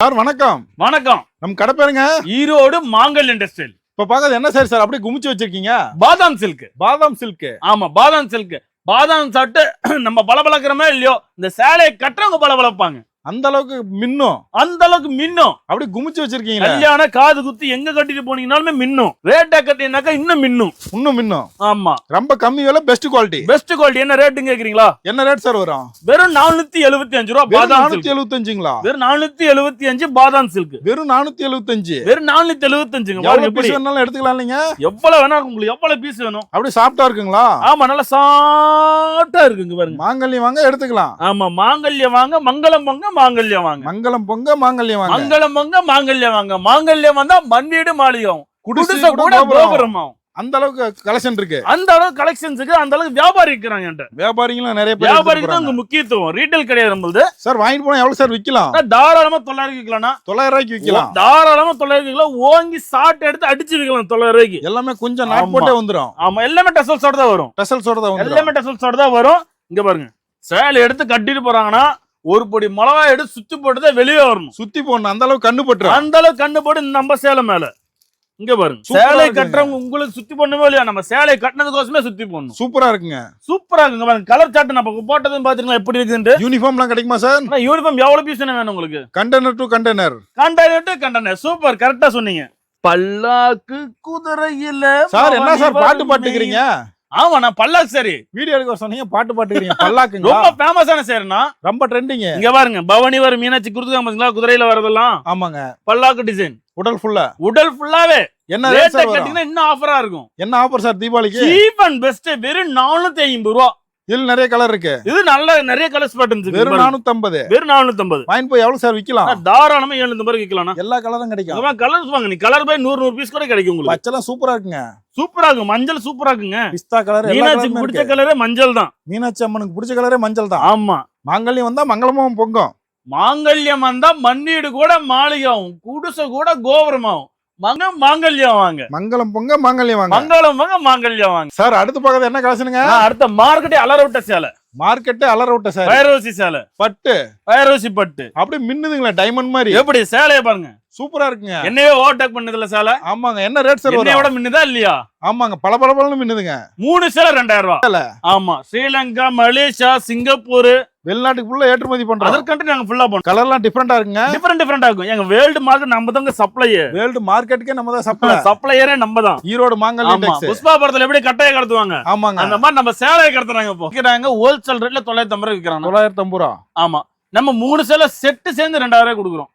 Sir வணக்கம். வணக்கம். நம்ம கடை பேருங்க ஈரோடு மாங்கல் இண்டஸ்ட்ரியல். இப்ப பாக்காது என்ன சார் அப்படியே குமிச்சு வச்சிருக்கீங்க? பாதாம் சில்க். பாதாம் சில்க். ஆமா, பாதாம் சில்க். பாதாம் சாப்பிட்டு நம்ம பளபளக்கிறோமே இல்லையோ, இந்த சேலையை கட்டுறவங்க பளபளப்பாங்க. அந்த அளவுக்கு மின்னும். அந்த அளவுக்கு மின்னும். அப்படியே குமிச்சு வச்சிருக்கீங்க. கல்யாண காது குத்தி எங்க கட்டிட்டு போனீங்கனாலுமே மின்னும். ரேட்டா கட்டினாக்கா இன்னும் மின்னும். இன்னும் மின்னும். ஆமா, ரொம்ப கம்மி விலை, பெஸ்ட் குவாலிட்டி. Best quality. என்ன ரேட்டுன்னு கேக்குறீங்களா? என்ன ரேட் சார் வரும்? வெறும் 475 ரூபாய் பாதாம் சில்க். 475ங்களா? வெறும் 475 பாதாம் சில்க். வெறும் 475. வெறும் 475ங்க. எவ்வளவு பீஸ் வேணாலும் எடுத்துக்கலாம். நீங்க எவ்வளவு வேணா, உங்களுக்கு எவ்வளவு பீஸ் வேணும். அப்படியே சாஃப்ட்டா இருக்குங்களா? ஆமா, நல்லா சாஃப்ட்டா இருக்குங்க பாருங்க. மாங்கல்யம் வாங்க எடுத்துக்கலாம். ஆமா, மாங்கல்யம் வாங்க, மங்களம் வாங்க, மாங்கல்யம் வாங்க. மங்களம் பொங்க மாங்கல்யம் வாங்க. மங்களம் பொங்க மாங்கல்யம் வாங்க. மாங்கல்யம் வந்தா மண்ணீடு மாளிகம், குடிசை கூட கோபுரமாகும். அந்த அளவுக்கு கலெக்ஷன் இருக்கு. அந்த அளவுக்கு கலெக்ஷன்ஸ்க்கு அந்த அளவுக்கு வியாபாரி இருக்கிறாங்க. வியாபாரிகளும் நிறைய பேர். வியாபாரிக்கு தான் முக்கியத்துவம். ரீட்டைல் கிடையாது நம்மளுது. சார் வாங்கிட்டு போனா எவ்வளவு சார் விக்கலாம்? தாராளமா 900 விக்கலாம். 900 ரூபாய்க்கு விக்கலாம். தாராளமா 900 விக்கலாம். ஓங்கி சாட் எடுத்து அடிச்சு விக்கலாம் 900 ரூபாய்க்கு. எல்லாமே கொஞ்சம் நாட் போட்டே வந்துரும். ஆமா, எல்லாமே டசல்ஸோட தான் வரும். டசல்ஸோட தான் வந்துரும். எல்லாமே டசல்ஸோட தான் வரும். இங்க பாருங்க, சேலை எடுத்து கட்டிட்டு போறாங்கன்னா ஒரு பொடி மிளகா எடுத்து சுத்தி போட்டுதான் வெளியே வரணும். சுத்தி போடணும். அந்த அளவுக்கு கண்ணு பட்டு. அந்த அளவுக்கு கண்ணு போட்டு நம்ம சேலை மேல. இங்க பாருங்க, சேலை கட்டுறவங்க உங்களுக்கு சுத்தி போடணுமோ இல்லையா, நம்ம சேலை கட்டினதுக்கோசமே சுத்தி போடணும். சூப்பரா இருக்குங்க. சூப்பரா இருக்குங்க பாருங்க. கலர் சார்ட் நம்ம போட்டதும் பாத்தீங்களா எப்படி இருக்குன்னு. யூனிஃபார்ம்லாம் கிடைக்குமா சார்? யூனிஃபார்ம் எவ்வளவு பீஸ் வேணும் உங்களுக்கு? Container to container. Container to container. Super, கரெக்டா சொன்னீங்க. பல்லாக்கு குதிரையில. சார் என்ன சார் பாட்டு பாட்டுக்கிறீங்க? ஆமா, நான் பல்லாக்கு சரி வீடியோ எடுக்க சொன்னீங்க, பாட்டு பாட்டுக்கிறீங்க. பல்லாக்கு ரொம்ப ஃபேமஸான சரினா, ரொம்ப ட்ரெண்டிங். இங்க பாருங்க, பவானி வர மீனாட்சி குடுத்துக்காம குதிரையில வரதெல்லாம். ஆமாங்க, பல்லாக்கு டிசைன். உடல் ஃபுல்லா. உடல் ஃபுல்லாவே. என்ன ரேட் சார் கட்டினா இன்னும் ஆஃபரா இருக்கும். என்ன ஆஃபர் சார் தீபாவளிக்கு? Cheap and best. வெறும் 450 ரூபாய். இதுல நிறைய கலர் இருக்கு. இது நல்ல நிறைய கலர்ஸ் பேட்டர்ன்ஸ் இருக்கு. வெறும் 450. வெறும் 450. வாங்கி போய் எவ்வளவு சார் விக்கலாம்? தாராளமா 750 விக்கலாம். எல்லா கலரும் கிடைக்கும். அதான் கலர்ஸ் வாங்க. நீ கலர் போய் 100 பீஸ் கூட கிடைக்கும் உங்களுக்கு. பச்சைலாம் சூப்பரா இருக்குங்க. சூப்பரா இருக்கு. மஞ்சள் சூப்பரா இருக்குங்க. பிஸ்தா கலர். மீனாட்சி பிடிச்ச கலரே மஞ்சள் தான். மீனாட்சி அம்மனுக்கு பிடிச்ச கலரே மஞ்சள் தான். ஆமா, மாங்கல்யம் வந்தா மங்களமும் பொங்கும். மாங்கல்யம் வந்தா மண்ணீடு கூட மாளிகையாகும், குடிசை கூட கோபுரமாகும். மாங்கல்யம் வாங்க. மங்களம் பொங்க மாங்கல்யம் வாங்க. மங்களம் வாங்க, மாங்கல்யம் வாங்க. சார் அடுத்து பார்க்கறது என்ன கலெக்ஷனுங்க? அடுத்த மார்க்கெட்டே அலரவுட்ட சேலை. மார்க்கெட்டே அலரவுட்ட சேலை. வைரோசி சேலை. பட்டு. வைரோசி பட்டு. அப்படியே மின்னுதுங்களா டைமண்ட் மாதிரி. எப்படி சேலைய பாருங்க, சூப்பரா இருக்குங்க. என்னையே ஓவர்டேக் பண்ணதுல சேலை. ஆமாங்க, என்ன ரேட் சார்? என்னையோட மின்னுதா இல்லையா? ஆமாங்க, பளபளன்னு மின்னுதுங்க. 3 சேலை 2000 ரூபாய். ஆமா, ஸ்ரீலங்கா, மலேசியா, சிங்கப்பூர், வெளிநாட்டுக்கு ஃபுல்லா ஏற்றுமதி பண்றோம். அதற்கண்டு நாங்க ஃபுல்லா பண்றோம். கலர்லாம் டிஃபரெண்டா இருக்குங்க. டிஃபரெண்டா இருக்கும். எங்க வேர்ல்ட் மார்க்கெட் நம்ம தாங்க சப்ளையர். வேர்ல்ட் மார்க்கெட்டுக்கே நம்ம தான் சப்ளையரே நம்ம தான். ஈரோடு மாங்கல்யம் டெக்ஸ். புஷ்பா படத்துல எப்படி கட்டையை கடத்துவாங்க, ஆமாங்க, அந்த மாதிரி நம்ம சேலையை கடத்துறாங்க. இப்போ விக்கிறாங்க ஹோல்சேல் ரேட்ல 950 ரூபாய் விக்கிறாங்க. 950 ரூபாய். ஆமா, நம்ம 3 சேலை செட்டு சேர்ந்து 2000 ரூபாய் கொடுக்குறோம்.